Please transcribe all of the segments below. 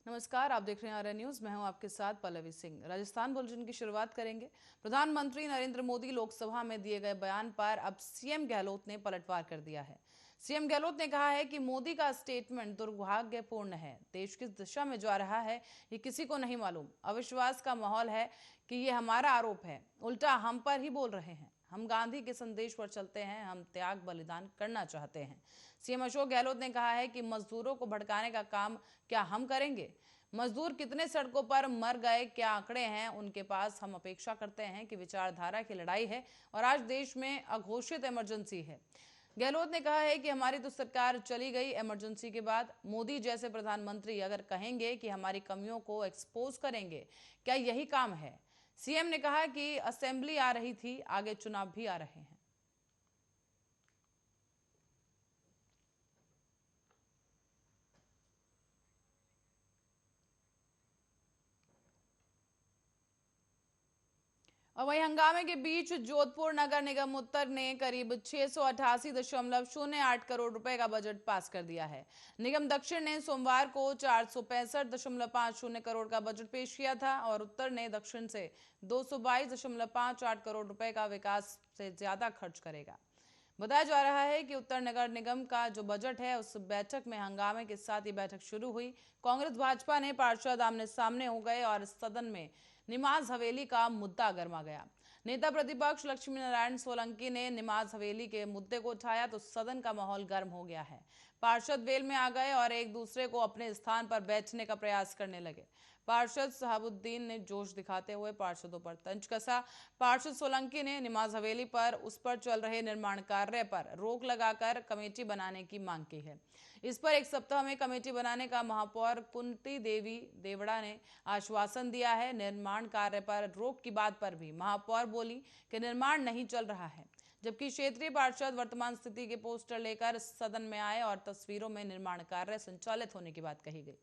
नमस्कार, आप देख रहे हैं आर्य न्यूज। मैं हूं आपके साथ पल्लवी सिंह। राजस्थान बुलेटिन की शुरुआत करेंगे। प्रधानमंत्री नरेंद्र मोदी लोकसभा में दिए गए बयान पर अब सीएम गहलोत ने पलटवार कर दिया है। सीएम गहलोत ने कहा है कि मोदी का स्टेटमेंट दुर्भाग्यपूर्ण है। देश किस दिशा में जा रहा है ये किसी को नहीं मालूम। अविश्वास का माहौल है कि ये हमारा आरोप है, उल्टा हम पर ही बोल रहे हैं। हम गांधी के संदेश पर चलते हैं, हम त्याग बलिदान करना चाहते हैं। सीएम अशोक गहलोत ने कहा है कि मजदूरों को भड़काने का काम क्या हम करेंगे? मजदूर कितने सड़कों पर मर गए, क्या आंकड़े हैं उनके पास? हम अपेक्षा करते हैं कि विचारधारा की लड़ाई है और आज देश में अघोषित इमरजेंसी है। गहलोत ने कहा है कि हमारी तो सरकार चली गई इमरजेंसी के बाद। मोदी जैसे प्रधानमंत्री अगर कहेंगे कि हमारी कमियों को एक्सपोज करेंगे, क्या यही काम है? सीएम ने कहा कि असेंबली आ रही थी, आगे चुनाव भी आ रहे हैं। और वहीं हंगामे के बीच जोधपुर नगर निगम उत्तर ने करीब 688.08 करोड़ रुपए का बजट पास कर दिया है। निगम दक्षिण ने सोमवार को 465.50 करोड़ का बजट पेश किया था और उत्तर ने दक्षिण से 222.58 करोड़ रुपए का विकास से ज्यादा खर्च करेगा। बताया जा रहा है कि उत्तर नगर निगम का जो बजट है उस बैठक में हंगामे के साथ ही बैठक शुरू हुई। कांग्रेस भाजपा ने पार्षद आमने सामने हो गए और सदन में निमाज हवेली का मुद्दा गर्मा गया। नेता प्रतिपक्ष लक्ष्मी नारायण सोलंकी ने निमाज हवेली के मुद्दे को उठाया तो सदन का माहौल गर्म हो गया है। पार्षद वेल में आ गए और एक दूसरे को अपने स्थान पर बैठने का प्रयास करने लगे। पार्षद शहाबुद्दीन ने जोश दिखाते हुए पार्षदों पर तंज कसा। पार्षद सोलंकी ने निमाज हवेली पर उस पर चल रहे निर्माण कार्य पर रोक लगाकर कमेटी बनाने की मांग की है। इस पर एक सप्ताह में कमेटी बनाने का महापौर कुंती देवी देवड़ा ने आश्वासन दिया है। निर्माण कार्य पर रोक की बात पर भी महापौर बोली कि निर्माण नहीं चल रहा है, जबकि क्षेत्रीय पार्षद वर्तमान स्थिति के पोस्टर लेकर सदन में आए और तस्वीरों में निर्माण कार्य संचालित होने की बात कही गई।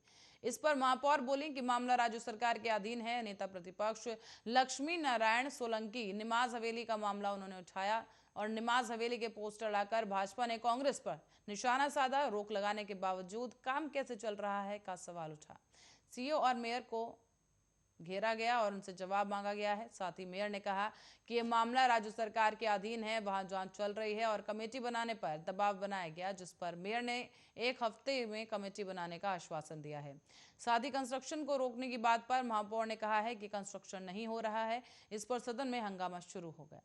इस पर महापौर बोली कि मामला राज्य सरकार के अधीन है। नेता प्रतिपक्ष लक्ष्मी नारायण सोलंकी निमाज हवेली का मामला उन्होंने उठाया और निमाज हवेली के पोस्टर लाकर भाजपा ने कांग्रेस पर निशाना साधा। रोक लगाने के बावजूद काम कैसे चल रहा है का सवाल उठा। सीओ और मेयर को घेरा गया और उनसे जवाब मांगा गया है। साथ ही मेयर ने कहा कि यह मामला राज्य सरकार के अधीन है, वहां जांच चल रही है और कमेटी बनाने पर दबाव बनाया गया, जिस पर मेयर ने एक हफ्ते में कमेटी बनाने का आश्वासन दिया है। साथ ही कंस्ट्रक्शन को रोकने की बात पर महापौर ने कहा है कि कंस्ट्रक्शन नहीं हो रहा है। इस पर सदन में हंगामा शुरू हो गया।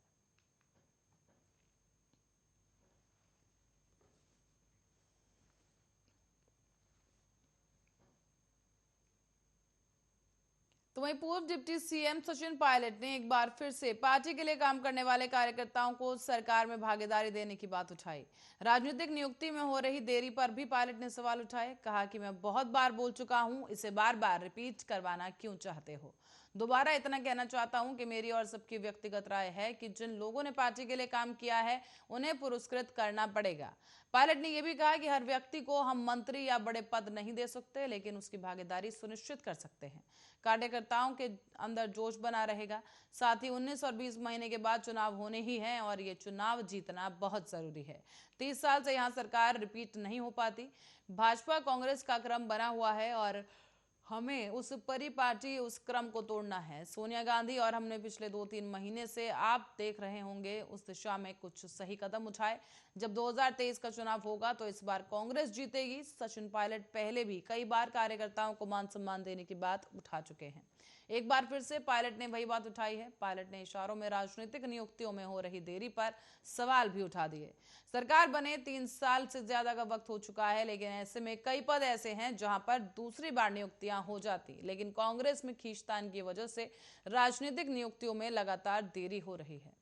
तो वहीं पूर्व डिप्टी सीएम सचिन पायलट ने एक बार फिर से पार्टी के लिए काम करने वाले कार्यकर्ताओं को सरकार में भागीदारी देने की बात उठाई। राजनीतिक नियुक्ति में हो रही देरी पर भी पायलट ने सवाल उठाए। कहा कि मैं बहुत बार बोल चुका हूं, इसे बार बार रिपीट करवाना क्यों चाहते हो? दोबारा इतना कहना चाहता हूं कि मेरी और सबकी व्यक्तिगत राय है कि जिन लोगों ने पार्टी के लिए काम किया है उन्हें पुरस्कृत करना पड़ेगा। पायलट ने यह भी कहा कि हर व्यक्ति को हम मंत्री या बड़े पद नहीं दे सकते, लेकिन उसकी भागीदारी सुनिश्चित कर सकते हैं। कार्यकर्ताओं के अंदर जोश बना रहेगा। साथ ही 19 और 20 महीने के बाद चुनाव होने ही हैं और ये चुनाव जीतना बहुत जरूरी है। 30 साल से यहाँ सरकार रिपीट नहीं हो पाती। भाजपा कांग्रेस का क्रम बना हुआ है और हमें उस परिपाटी उस क्रम को तोड़ना है। सोनिया गांधी और हमने पिछले 2-3 महीने से आप देख रहे होंगे उस दिशा में कुछ सही कदम उठाए। जब 2023 का चुनाव होगा तो इस बार कांग्रेस जीतेगी। सचिन पायलट पहले भी कई बार कार्यकर्ताओं को मान सम्मान देने की बात उठा चुके हैं। एक बार फिर से पायलट ने वही बात उठाई है। पायलट ने इशारों में राजनीतिक नियुक्तियों में हो रही देरी पर सवाल भी उठा दिए। सरकार बने 3 साल से ज्यादा का वक्त हो चुका है, लेकिन ऐसे में कई पद ऐसे हैं जहां पर दूसरी बार नियुक्तियां हो जाती, लेकिन कांग्रेस में खींचतान की वजह से राजनीतिक नियुक्तियों में लगातार देरी हो रही है।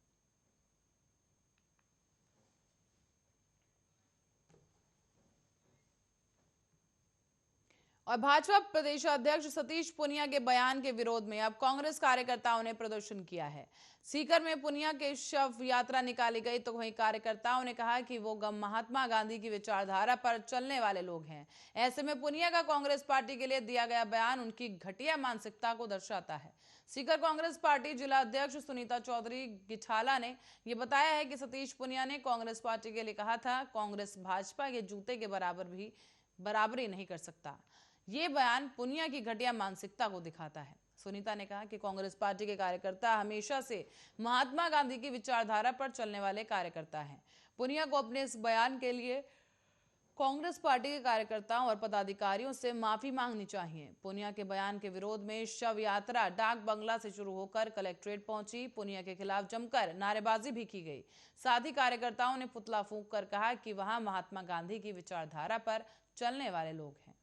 और भाजपा प्रदेशाध्यक्ष सतीश पूनिया के बयान के विरोध में अब कांग्रेस कार्यकर्ताओं ने प्रदर्शन किया है। सीकर में पूनिया के शव यात्रा निकाली गई तो वहीं कार्यकर्ताओं ने कहा कि वो महात्मा गांधी की विचारधारा पर चलने वाले लोग हैं। ऐसे में पूनिया का कांग्रेस पार्टी के लिए दिया गया बयान उनकी घटिया मानसिकता को दर्शाता है। सीकर कांग्रेस पार्टी जिला अध्यक्ष सुनीता चौधरी गिठाला ने यह बताया है कि सतीश पूनिया ने कांग्रेस पार्टी के लिए कहा था, कांग्रेस भाजपा के जूते के बराबरी नहीं कर सकता। ये बयान पुनिया की घटिया मानसिकता को दिखाता है। सुनीता ने कहा कि कांग्रेस पार्टी के कार्यकर्ता हमेशा से महात्मा गांधी की विचारधारा पर चलने वाले कार्यकर्ता हैं। पुनिया को अपने इस बयान के लिए कांग्रेस पार्टी के कार्यकर्ताओं और पदाधिकारियों से माफी मांगनी चाहिए। पुनिया के बयान के विरोध में शव यात्रा डाक बंगला से शुरू होकर कलेक्ट्रेट पहुंची। पुनिया के खिलाफ जमकर नारेबाजी भी की गई। साथ ही कार्यकर्ताओं ने पुतला फूंक कर कहा कि वहां महात्मा गांधी की विचारधारा पर चलने वाले लोग हैं।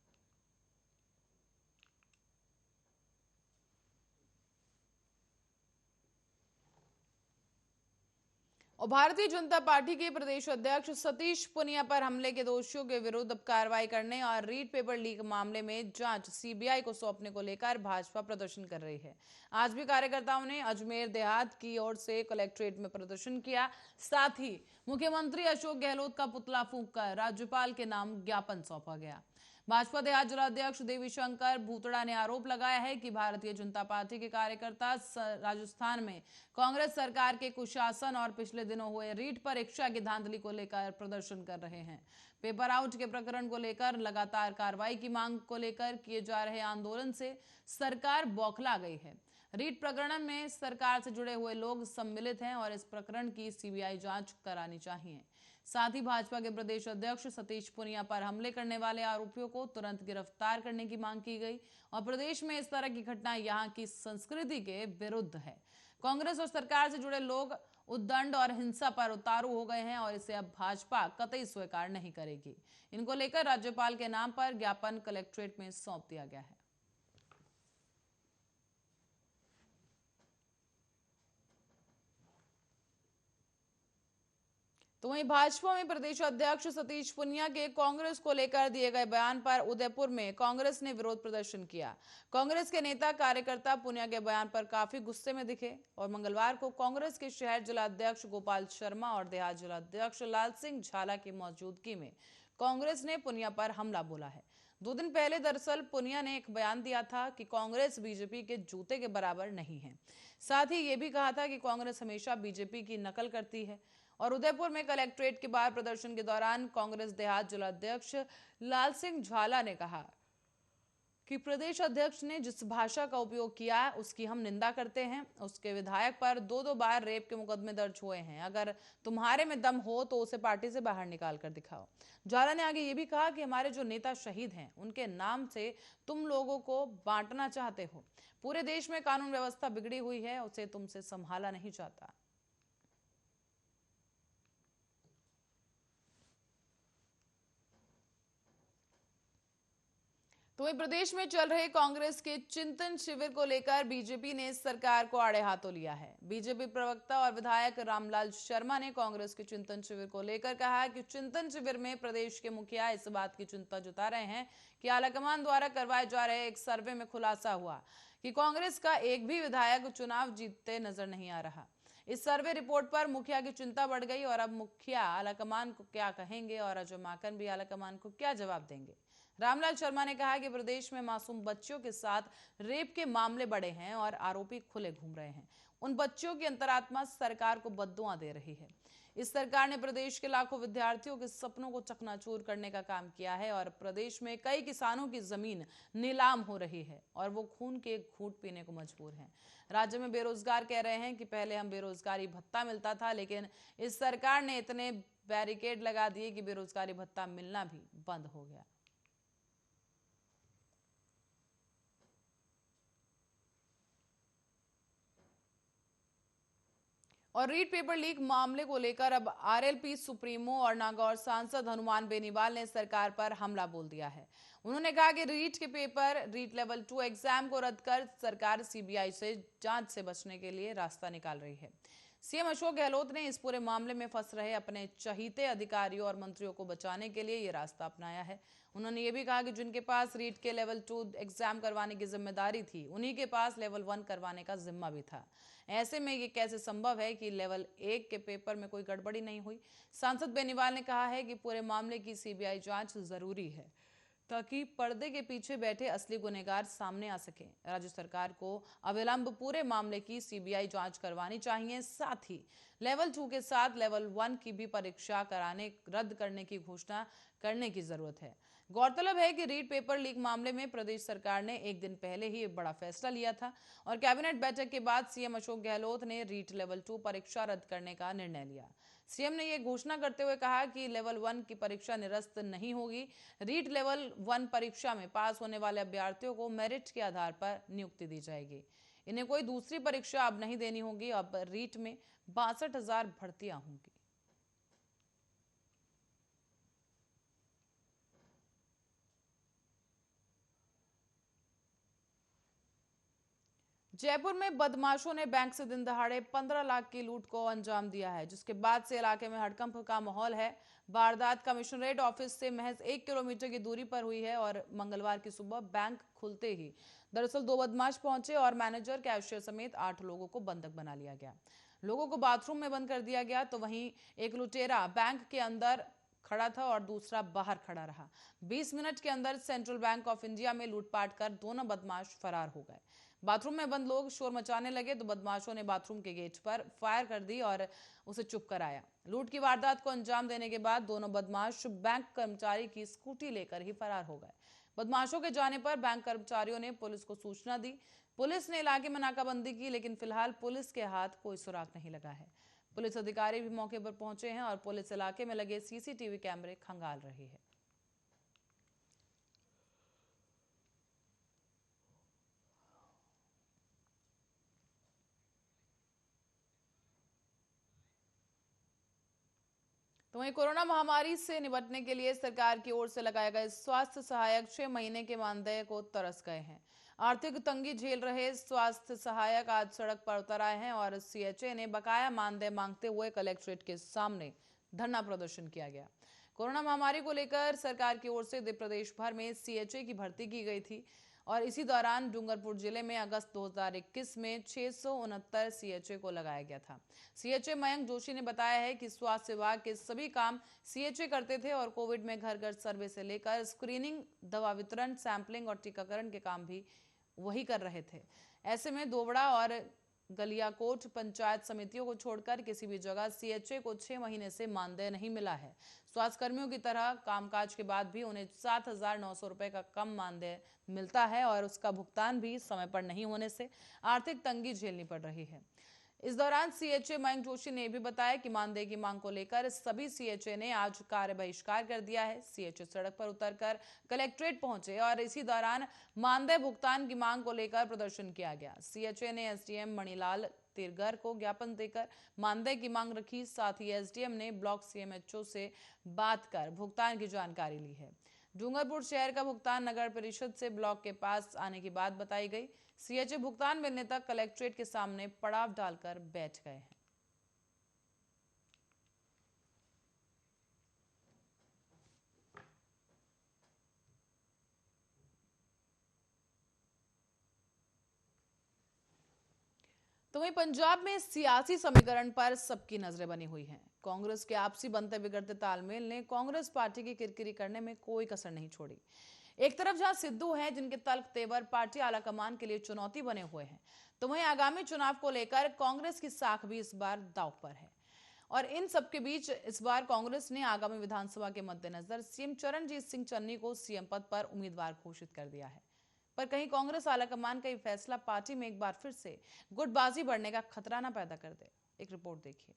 और भारतीय जनता पार्टी के प्रदेश अध्यक्ष सतीश पुनिया पर हमले के दोषियों के विरुद्ध अब कार्रवाई करने और रीट पेपर लीक मामले में जांच सीबीआई को सौंपने को लेकर भाजपा प्रदर्शन कर रही है। आज भी कार्यकर्ताओं ने अजमेर देहात की ओर से कलेक्ट्रेट में प्रदर्शन किया। साथ ही मुख्यमंत्री अशोक गहलोत का पुतला फूंककर राज्यपाल के नाम ज्ञापन सौंपा गया। भाजपा देहात जिलाध्यक्ष देवीशंकर भूतड़ा ने आरोप लगाया है कि भारतीय जनता पार्टी के कार्यकर्ता राजस्थान में कांग्रेस सरकार के कुशासन और पिछले दिनों हुए रीट परीक्षा की धांधली को लेकर प्रदर्शन कर रहे हैं। पेपर आउट के प्रकरण को लेकर लगातार कार्रवाई की मांग को लेकर किए जा रहे आंदोलन से सरकार बौखला गई है। रीट प्रकरण में सरकार से जुड़े हुए लोग सम्मिलित हैं और इस प्रकरण की सीबीआई जांच करानी चाहिए। साथ ही भाजपा के प्रदेश अध्यक्ष सतीश पुनिया पर हमले करने वाले आरोपियों को तुरंत गिरफ्तार करने की मांग की गई और प्रदेश में इस तरह की घटना यहां की संस्कृति के विरुद्ध है। कांग्रेस और सरकार से जुड़े लोग उद्दंड और हिंसा पर उतारू हो गए हैं और इसे अब भाजपा कतई स्वीकार नहीं करेगी। इनको लेकर राज्यपाल के नाम पर ज्ञापन कलेक्ट्रेट में सौंप दिया गया है। तो वहीं भाजपा में प्रदेश अध्यक्ष सतीश पुनिया के कांग्रेस को लेकर दिए गए बयान पर उदयपुर में कांग्रेस ने विरोध प्रदर्शन किया। कांग्रेस के नेता कार्यकर्ता पुनिया के बयान पर काफी गुस्से में दिखे और मंगलवार को कांग्रेस के शहर जिलाध्यक्ष गोपाल शर्मा और देहात जिलाध्यक्ष लाल सिंह झाला की मौजूदगी में कांग्रेस ने पुनिया पर हमला बोला है। 2 दिन पहले दरअसल पुनिया ने एक बयान दिया था कि कांग्रेस बीजेपी के जूते के बराबर नहीं है। साथ ही ये भी कहा था कि कांग्रेस हमेशा बीजेपी की नकल करती है। और उदयपुर में कलेक्ट्रेट के बाहर प्रदर्शन के दौरान कांग्रेस देहात जिलाध्यक्ष लाल सिंह झाला ने कहा कि प्रदेश अध्यक्ष ने जिस भाषा का उपयोग किया है उसकी हम निंदा करते हैं। उसके विधायक पर 2 बार रेप के मुकदमे दर्ज हुए हैं। अगर तुम्हारे में दम हो तो उसे पार्टी से बाहर निकाल कर दिखाओ। झाला ने आगे ये भी कहा कि हमारे जो नेता शहीद हैं उनके नाम से तुम लोगों को बांटना चाहते हो। पूरे देश में कानून व्यवस्था बिगड़ी हुई है, उसे तुमसे संभाला नहीं जाता। तो वहीं प्रदेश में चल रहे कांग्रेस के चिंतन शिविर को लेकर बीजेपी ने सरकार को आड़े हाथों लिया है। बीजेपी प्रवक्ता और विधायक रामलाल शर्मा ने कांग्रेस के चिंतन शिविर को लेकर कहा कि चिंतन शिविर में प्रदेश के मुखिया इस बात की चिंता जता रहे हैं कि आलाकमान द्वारा करवाए जा रहे एक सर्वे में खुलासा हुआ कि कांग्रेस का एक भी विधायक चुनाव जीतते नजर नहीं आ रहा। इस सर्वे रिपोर्ट पर मुखिया की चिंता बढ़ गई और अब मुखिया आलाकमान को क्या कहेंगे और अजय माकन भी आलाकमान को क्या जवाब देंगे। रामलाल शर्मा ने कहा कि प्रदेश में मासूम बच्चियों के साथ रेप के मामले बढ़े हैं और आरोपी खुले घूम रहे हैं। उन बच्चियों की अंतरात्मा सरकार को बद्दुआ दे रही है। इस सरकार ने प्रदेश के लाखों विद्यार्थियों के सपनों को चकनाचूर करने का काम किया है और प्रदेश में कई किसानों की जमीन नीलाम हो रही है और वो खून के घूंट पीने को मजबूर हैं। राज्य में बेरोजगार कह रहे हैं कि पहले हम बेरोजगारी भत्ता मिलता था, लेकिन इस सरकार ने इतने बैरिकेड लगा दिए कि बेरोजगारी भत्ता मिलना भी बंद हो गया। और रीट पेपर लीक मामले को लेकर अब आरएलपी सुप्रीमो और नागौर सांसद हनुमान बेनीवाल ने सरकार पर हमला बोल दिया है। उन्होंने कहा कि रीट के पेपर रीट लेवल 2 एग्जाम को रद्द कर सरकार सीबीआई से जांच से बचने के लिए रास्ता निकाल रही है। सीएम अशोक गहलोत ने इस पूरे मामले में फंस रहे अपने चहीते अधिकारियों और मंत्रियों को बचाने के लिए ये रास्ता अपनाया है। उन्होंने ये भी कहा कि जिनके पास रीट के लेवल 2 एग्जाम करवाने की जिम्मेदारी थी, उन्हीं के पास लेवल 1 करवाने का जिम्मा भी था। ऐसे में ये कैसे संभव है कि लेवल 1 के पेपर में कोई गड़बड़ी नहीं हुई। सांसद बेनीवाल ने कहा है कि पूरे मामले की सीबीआई जांच जरूरी है ताकि पर्दे के पीछे बैठे असली गुनहगार सामने आ सके। राज्य सरकार को अविलंब पूरे मामले की सीबीआई जांच करवानी चाहिए। साथ ही लेवल 2 के साथ लेवल 1 की भी परीक्षा कराने रद्द करने की घोषणा करने की जरूरत है। गौरतलब है कि रीट पेपर लीक मामले में प्रदेश सरकार ने एक दिन पहले ही एक बड़ा फैसला लिया था और कैबिनेट बैठक के बाद सीएम अशोक गहलोत ने रीट लेवल 2 परीक्षा रद्द करने का निर्णय लिया। सीएम ने यह घोषणा करते हुए कहा कि लेवल 1 की परीक्षा निरस्त नहीं होगी। रीट लेवल 1 परीक्षा में पास होने वाले अभ्यर्थियों को मेरिट के आधार पर नियुक्ति दी जाएगी। इन्हें कोई दूसरी परीक्षा अब नहीं देनी होगी। अब रीट में 62,000 भर्तियां होंगी। जयपुर में बदमाशों ने बैंक से दिन दहाड़े 15 लाख की लूट को अंजाम दिया है, जिसके बाद से इलाके में हड़कंप का माहौल है। वारदात कमिश्नरेट ऑफिस से महज 1 किलोमीटर की दूरी पर हुई है और मंगलवार की सुबह बैंक खुलते ही दरअसल 2 बदमाश पहुंचे और मैनेजर, कैशियर समेत 8 लोगों को बंधक बना लिया गया। लोगों को बाथरूम में बंद कर दिया गया, तो वहीं एक लुटेरा बैंक के अंदर खड़ा था और दूसरा बाहर खड़ा रहा। 20 मिनट के अंदर सेंट्रल बैंक ऑफ इंडिया में लूटपाट कर दोनों बदमाश फरार हो गए। बाथरूम में बंद लोग शोर मचाने लगे तो बदमाशों ने बाथरूम के गेट पर फायर कर दी और उसे चुप कराया। लूट की वारदात को अंजाम देने के बाद दोनों बदमाश बैंक कर्मचारी की स्कूटी लेकर ही फरार हो गए। बदमाशों के जाने पर बैंक कर्मचारियों ने पुलिस को सूचना दी। पुलिस ने इलाके में नाकाबंदी की, लेकिन फिलहाल पुलिस के हाथ कोई सुराग नहीं लगा है। पुलिस अधिकारी भी मौके पर पहुंचे हैं और पुलिस इलाके में लगे सीसीटीवी कैमरे खंगाल रही है। तो वहीं कोरोना महामारी से निपटने के लिए सरकार की ओर से लगाए गए स्वास्थ्य सहायक 6 महीने के मानदेय को तरस गए हैं। आर्थिक तंगी झेल रहे स्वास्थ्य सहायक आज सड़क पर उतर आए हैं और सीएचए ने बकाया मानदेय मांगते हुए कलेक्ट्रेट के सामने धरना प्रदर्शन किया गया। कोरोना महामारी को लेकर सरकार की ओर से प्रदेश भर में सीएचए की भर्ती की गई थी और इसी दौरान डूंगरपुर जिले में अगस्त 2021 में 669 सीएचए को लगाया गया था। सीएचए मयंक जोशी ने बताया है कि स्वास्थ्य विभाग के सभी काम सीएचए करते थे और कोविड में घर घर सर्वे से लेकर स्क्रीनिंग, दवा वितरण, सैंपलिंग और टीकाकरण के काम भी वही कर रहे थे। ऐसे में दोवड़ा और गलियाकोट पंचायत समितियों को छोड़कर किसी भी जगह सीएचए को 6 महीने से मानदेय नहीं मिला है। स्वास्थ्य कर्मियों की तरह कामकाज के बाद भी उन्हें 7,900 रुपए का कम मानदेय मिलता है और उसका भुगतान भी समय पर नहीं होने से आर्थिक तंगी झेलनी पड़ रही है। इस दौरान सीएचए मयंक जोशी ने भी बताया कि मानदेय की मांग को लेकर सभी सीएचए ने आज कार्य बहिष्कार कर दिया है। सीएचए सड़क पर उतरकर कलेक्ट्रेट पहुंचे और इसी दौरान मानदेय भुगतान की मांग को लेकर प्रदर्शन किया गया। सीएचए ने एसडीएम मणिलाल तिरगर को ज्ञापन देकर मानदेय की मांग रखी। साथ ही एसडीएम ने ब्लॉक सीएमएचओ से बात कर भुगतान की जानकारी ली है। डूंगरपुर शहर का भुगतान नगर परिषद से ब्लॉक के पास आने की बात बताई गई। सीएचए भुगतान मिलने तक कलेक्ट्रेट के सामने पड़ाव डालकर बैठ गए हैं। तो वहीं पंजाब में सियासी समीकरण पर सबकी नजरें बनी हुई हैं। कांग्रेस के आपसी बनते बिगड़ते तालमेल ने कांग्रेस पार्टी की किरकिरी करने में कोई कसर नहीं छोड़ी। एक तरफ जहां सिद्धू हैं, जिनके तल्ख तेवर पार्टी आलाकमान के लिए चुनौती बने हुए हैं, तो वहीं आगामी चुनाव को लेकर कांग्रेस की साख भी इस बार दांव पर है। और इन सबके बीच इस बार कांग्रेस ने आगामी विधानसभा के मद्देनजर सीएम चरणजीत सिंह चन्नी को सीएम पद पर उम्मीदवार घोषित कर दिया है। पर कहीं कांग्रेस आलाकमान का ये फैसला पार्टी में एक बार फिर से गुटबाजी बढ़ने का खतरा न पैदा कर दे। एक रिपोर्ट देखिए।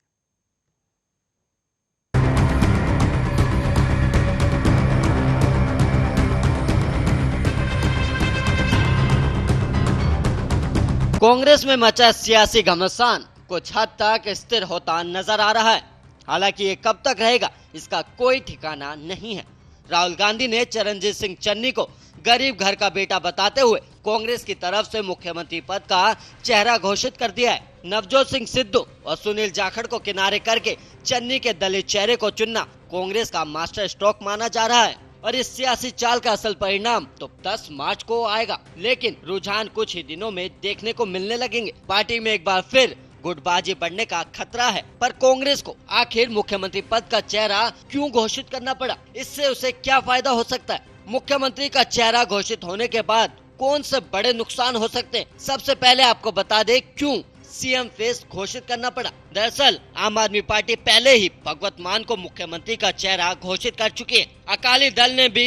कांग्रेस में मचा सियासी घमासान कुछ हद तक स्थिर होता नजर आ रहा है। हालांकि ये कब तक रहेगा, इसका कोई ठिकाना नहीं है। राहुल गांधी ने चरणजीत सिंह चन्नी को गरीब घर का बेटा बताते हुए कांग्रेस की तरफ से मुख्यमंत्री पद का चेहरा घोषित कर दिया है। नवजोत सिंह सिद्धू और सुनील जाखड़ को किनारे करके चन्नी के दलित चेहरे को चुनना कांग्रेस का मास्टर स्ट्रोक माना जा रहा है और इस सियासी चाल का असल परिणाम तो 10 मार्च को आएगा। लेकिन रुझान कुछ ही दिनों में देखने को मिलने लगेंगे। पार्टी में एक बार फिर गुटबाजी बढ़ने का खतरा है। पर कांग्रेस को आखिर मुख्यमंत्री पद का चेहरा क्यों घोषित करना पड़ा? इससे उसे क्या फायदा हो सकता है? मुख्यमंत्री का चेहरा घोषित होने के बाद कौन से बड़े नुकसान हो सकते हैं? सबसे पहले आपको बता दें क्यों सीएम फेस घोषित करना पड़ा। दरअसल आम आदमी पार्टी पहले ही भगवत मान को मुख्यमंत्री का चेहरा घोषित कर चुकी है। अकाली दल ने भी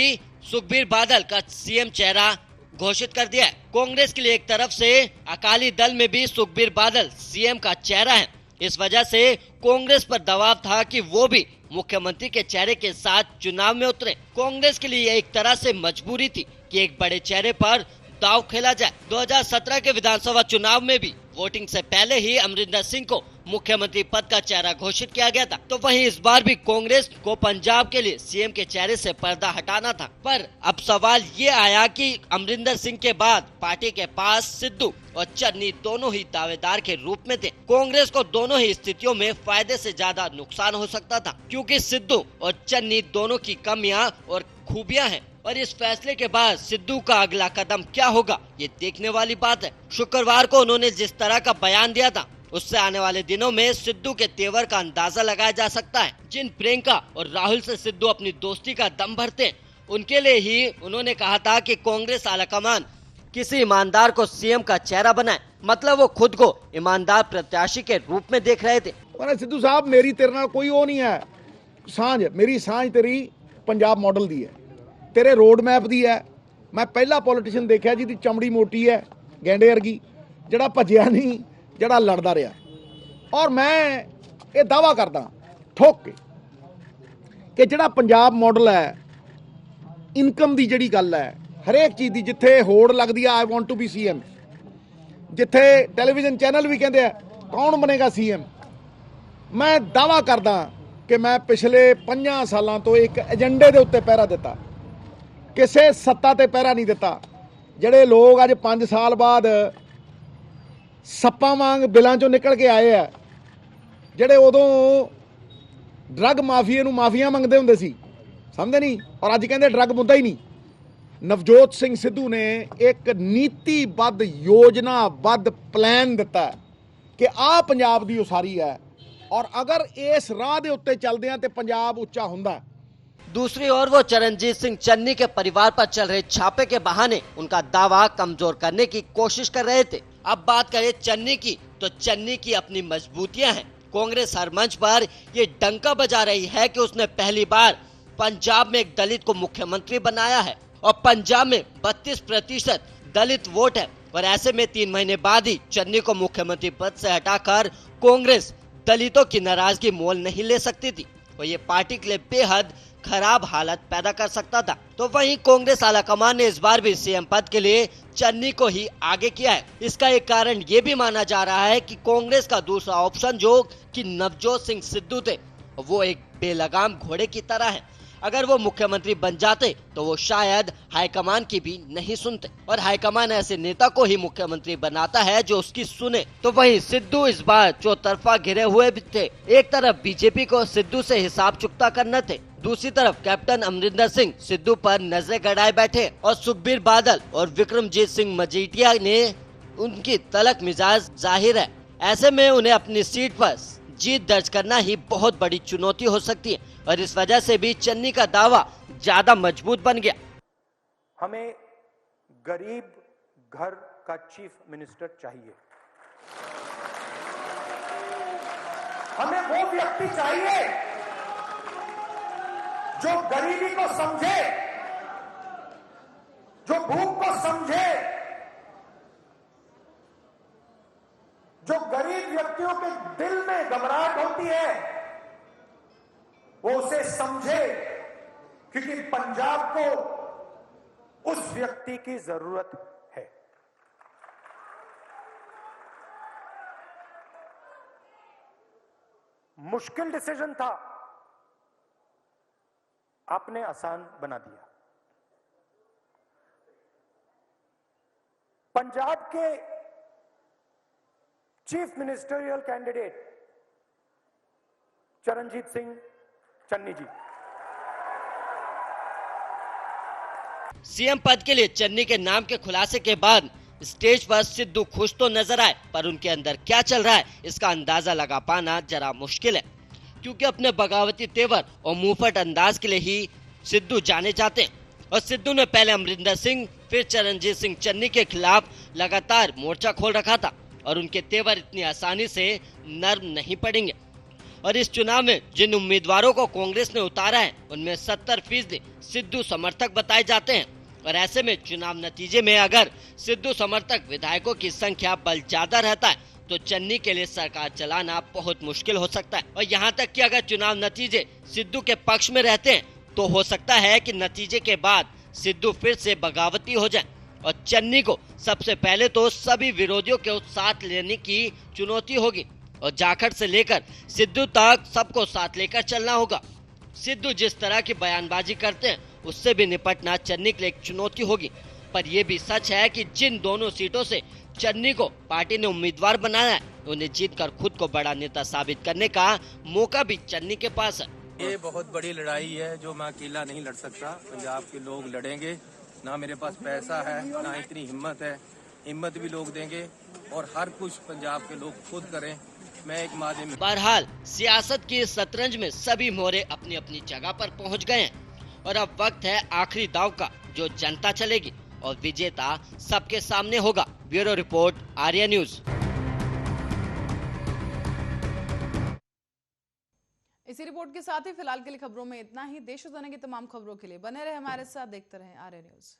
सुखबीर बादल का सीएम चेहरा घोषित कर दिया है। कांग्रेस के लिए एक तरफ से अकाली दल में भी सुखबीर बादल सीएम का चेहरा है। इस वजह से कांग्रेस पर दबाव था कि वो भी मुख्यमंत्री के चेहरे के साथ चुनाव में उतरे। कांग्रेस के लिए एक तरह से मजबूरी थी कि एक बड़े चेहरे पर दांव खेला जाए। 2017 के विधानसभा चुनाव में भी वोटिंग से पहले ही अमरिंदर सिंह को मुख्यमंत्री पद का चेहरा घोषित किया गया था। तो वहीं इस बार भी कांग्रेस को पंजाब के लिए सीएम के चेहरे से पर्दा हटाना था। पर अब सवाल ये आया कि अमरिंदर सिंह के बाद पार्टी के पास सिद्धू और चन्नी दोनों ही दावेदार के रूप में थे। कांग्रेस को दोनों ही स्थितियों में फायदे से ज्यादा नुकसान हो सकता था, क्योंकि सिद्धू और चन्नी दोनों की कमियां और खूबियां हैं। और इस फैसले के बाद सिद्धू का अगला कदम क्या होगा, ये देखने वाली बात है। शुक्रवार को उन्होंने जिस तरह का बयान दिया था, उससे आने वाले दिनों में सिद्धू के तेवर का अंदाजा लगाया जा सकता है। जिन प्रियंका और राहुल से सिद्धू अपनी दोस्ती का दम भरते हैं, उनके लिए ही उन्होंने कहा था कि कांग्रेस आलाकमान किसी ईमानदार को सीएम का चेहरा बनाए। मतलब वो खुद को ईमानदार प्रत्याशी के रूप में देख रहे थे। सिद्धू साहब, मेरी तेरे नाल कोई वो नहीं है सांझ, मेरी सांझ तेरी पंजाब मॉडल दी है, तेरे रोड मैप दी है। मैं पहला पॉलिटिशियन देखा जिहदी चमड़ी मोटी है गैंडे वर्गी, जिहड़ा भज्जिया नहीं, जिहड़ा लड़दा रहा। और मैं ये दावा करदा ठोक के कि जिहड़ा पंजाब मॉडल है, इनकम दी जिहड़ी गल है, हरेक चीज़ दी, जिथे होड़ लगदी है I want to be CM, जिथे टैलीविजन चैनल भी कहते हैं कौन बनेगा सीएम, मैं दावा करदा कि मैं पिछले 5 सालों तो एक एजेंडे के उत्ते पहरा दिता, किसी सत्ता ते पहरा नहीं दिता। ਜਿਹੜੇ लोग अज 5 साल बाद सप्पां वांग बिलों चों निकल के आए हैं, ਜਿਹੜੇ उदों ड्रग माफिए नूं माफिया मंगते हुंदे सी, समझदे नहीं, और अज कहंदे ड्रग मुद्दा ही नहीं। नवजोत सिंह सिद्धू ने एक नीतिबद्ध योजनाबद्ध प्लान दिता कि आ पंजाब दी उसारी है, और अगर इस राह दे उत्ते चलदे हैं तो पंजाब उच्चा हुंदा है। दूसरी ओर वो चरणजीत सिंह चन्नी के परिवार पर चल रहे छापे के बहाने उनका दावा कमजोर करने की कोशिश कर रहे थे। अब बात करें चन्नी की, तो चन्नी की अपनी मजबूतियां हैं। कांग्रेस हर मंच पर ये डंका बजा रही है कि उसने पहली बार पंजाब में एक दलित को मुख्यमंत्री बनाया है, और पंजाब में 32% दलित वोट है। और ऐसे में 3 महीने बाद ही चन्नी को मुख्यमंत्री पद से हटाकर कांग्रेस दलितों की नाराजगी मोल नहीं ले सकती थी, और ये पार्टी के लिए बेहद खराब हालत पैदा कर सकता था। तो वहीं कांग्रेस आलाकमान ने इस बार भी सीएम पद के लिए चन्नी को ही आगे किया है। इसका एक कारण ये भी माना जा रहा है कि कांग्रेस का दूसरा ऑप्शन जो कि नवजोत सिंह सिद्धू थे, वो एक बेलगाम घोड़े की तरह है। अगर वो मुख्यमंत्री बन जाते तो वो शायद हाईकमान की भी नहीं सुनते, और हाईकमान ऐसे नेता को ही मुख्यमंत्री बनाता है जो उसकी सुने। तो वहीं सिद्धू इस बार चौतरफा घिरे हुए भी थे। एक तरफ बीजेपी को सिद्धू से हिसाब चुकता करना थे, दूसरी तरफ कैप्टन अमरिंदर सिंह सिद्धू पर नजरें गड़ाए बैठे, और सुखबीर बादल और विक्रमजीत सिंह मजीठिया ने उनकी तलक मिजाज जाहिर है। ऐसे में उन्हें अपनी सीट पर जीत दर्ज करना ही बहुत बड़ी चुनौती हो सकती है, और इस वजह से भी चन्नी का दावा ज्यादा मजबूत बन गया। हमें गरीब घर का चीफ मिनिस्टर चाहिए। हमें वो व्यक्ति चाहिए जो गरीबी को समझे, जो भूख को समझे, जो गरीब व्यक्तियों के दिल में घबराहट होती है वो उसे समझे, क्योंकि पंजाब को उस व्यक्ति की जरूरत है। मुश्किल डिसीजन था, आपने आसान बना दिया। पंजाब के chief ministerial candidate Charanjit Singh Channi ji. CM पद के लिए चन्नी के नाम के खुलासे के बाद स्टेज पर सिद्धू खुश तो नजर आए, पर उनके अंदर क्या चल रहा है इसका अंदाजा लगा पाना जरा मुश्किल है, क्योंकि अपने बगावती तेवर और मुंहफट अंदाज के लिए ही सिद्धू जाने जाते हैं। और सिद्धू ने पहले अमरिंदर सिंह फिर चरणजीत सिंह चन्नी के खिलाफ लगातार मोर्चा खोल रखा था, और उनके तेवर इतनी आसानी से नर्म नहीं पड़ेंगे। और इस चुनाव में जिन उम्मीदवारों को कांग्रेस ने उतारा है उनमें 70% सिद्धू समर्थक बताए जाते हैं। और ऐसे में चुनाव नतीजे में अगर सिद्धू समर्थक विधायकों की संख्या बल ज्यादा रहता है तो चन्नी के लिए सरकार चलाना बहुत मुश्किल हो सकता है। और यहाँ तक कि अगर चुनाव नतीजे सिद्धू के पक्ष में रहते हैं तो हो सकता है कि नतीजे के बाद सिद्धू फिर से बगावती हो जाए और चन्नी को सबसे पहले तो सभी विरोधियों के साथ लेने की चुनौती होगी और जाखड़ से लेकर सिद्धू तक सबको साथ लेकर चलना होगा। सिद्धू जिस तरह की बयानबाजी करते हैं उससे भी निपटना चन्नी के लिए एक चुनौती होगी। पर यह भी सच है कि जिन दोनों सीटों से चन्नी को पार्टी ने उम्मीदवार बनाया है उन्हें जीतकर खुद को बड़ा नेता साबित करने का मौका भी चन्नी के पास है। ये बहुत बड़ी लड़ाई है जो मैं अकेला नहीं लड़ सकता, पंजाब के लोग लड़ेंगे। ना मेरे पास पैसा है ना इतनी हिम्मत है, हिम्मत भी लोग देंगे और हर कुछ पंजाब के लोग खुद करें। मैं एक माध्यम। बहरहाल सियासत की इस शतरंज में सभी मोहरे अपनी अपनी जगह पर पहुंच गए हैं और अब वक्त है आखिरी दाव का जो जनता चलेगी और विजेता सबके सामने होगा। Bureau report, Arya news. इसी रिपोर्ट के साथ ही फिलहाल के लिए खबरों में इतना ही। देश और दुनिया की तमाम खबरों के लिए बने रहे हमारे साथ, देखते रहें आर्या न्यूज।